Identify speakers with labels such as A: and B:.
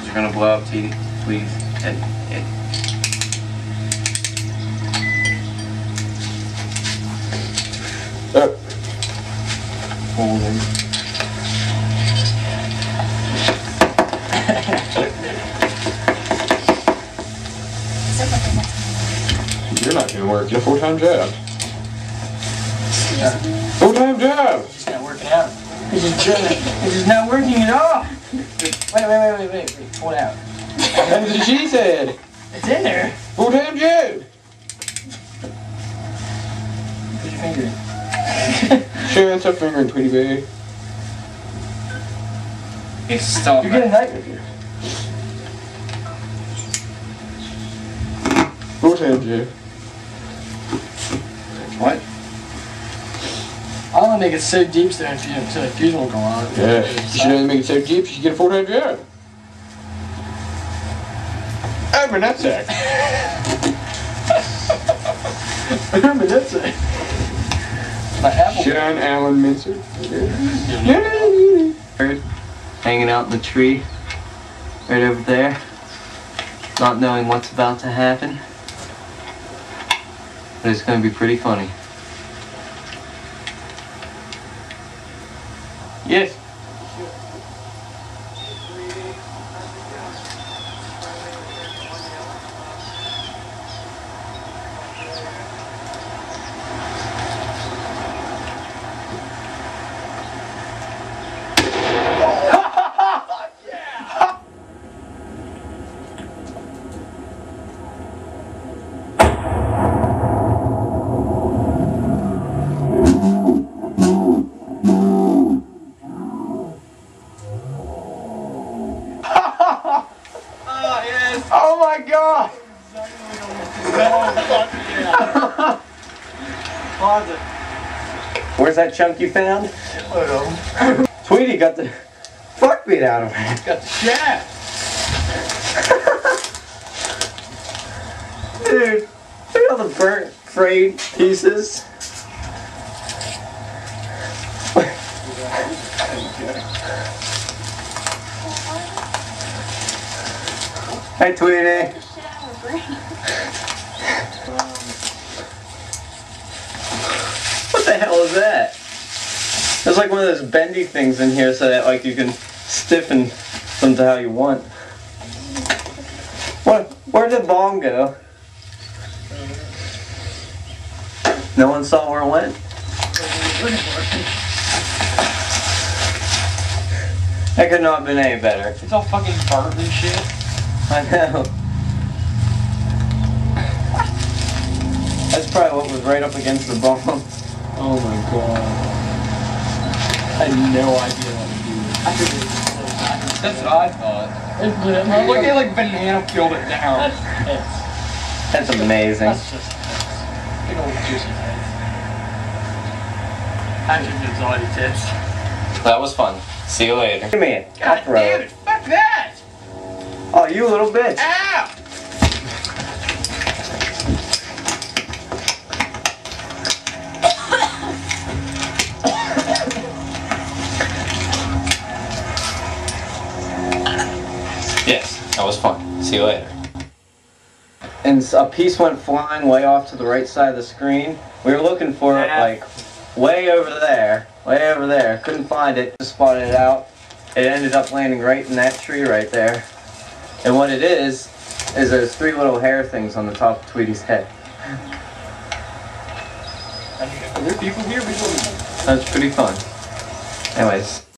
A: are gonna blow up Tweety's head.
B: You're not gonna work. Get a 4-time jab. 4-time jab.
A: It's just not working out. It's just not working at all. Wait. Pull it out.
B: That's what she said.
A: It's in there.
B: 4-time jab.
A: Put your finger in.
B: Sure, that's a finger in Tweety baby.
A: It's stop.
C: You're getting knife here.
B: 4-time jab.
A: What?
C: I want to make it so deep so the fusion will go on.
B: Yeah. You should only make it so deep, you should get a 4-time jab. Over that sack.
C: Remember that's it. My apple.
B: Sean Allen Mincer.
A: Hanging out in the tree, right over there, not knowing what's about to happen, but it's going to be pretty funny. Yes.
B: Oh my god!
A: Where's that chunk you found? Tweety got the fuck beat out of him.
C: Got the shaft.
A: Dude, look at all the burnt, frayed pieces. Hey, Tweety. What the hell is that? There's like one of those bendy things in here so that like you can stiffen them to how you want. What? Where did the bomb go? No one saw where it went? That could not have been any better.
C: It's all fucking burnt and shit.
A: I know. That's probably what was right up against the bomb.
C: Oh my god. I had no idea what to do.
D: That's what I thought. Look at like banana peeled it down.
A: That's amazing.
C: That's just big old juicy heads. Actually, it's already tits.
A: That was fun. See you later. Give me it.
D: God damn it, fuck that!
A: Oh, you little bitch.
D: Ow!
A: Yes, that was fun. See you later. And a piece went flying way off to the right side of the screen. We were looking for it like way over there. Couldn't find it. Just spotted it out. It ended up landing right in that tree right there. And what it is there's 3 little hair things on the top of Tweety's head.
D: Are there people here?
A: That's pretty fun. Anyways.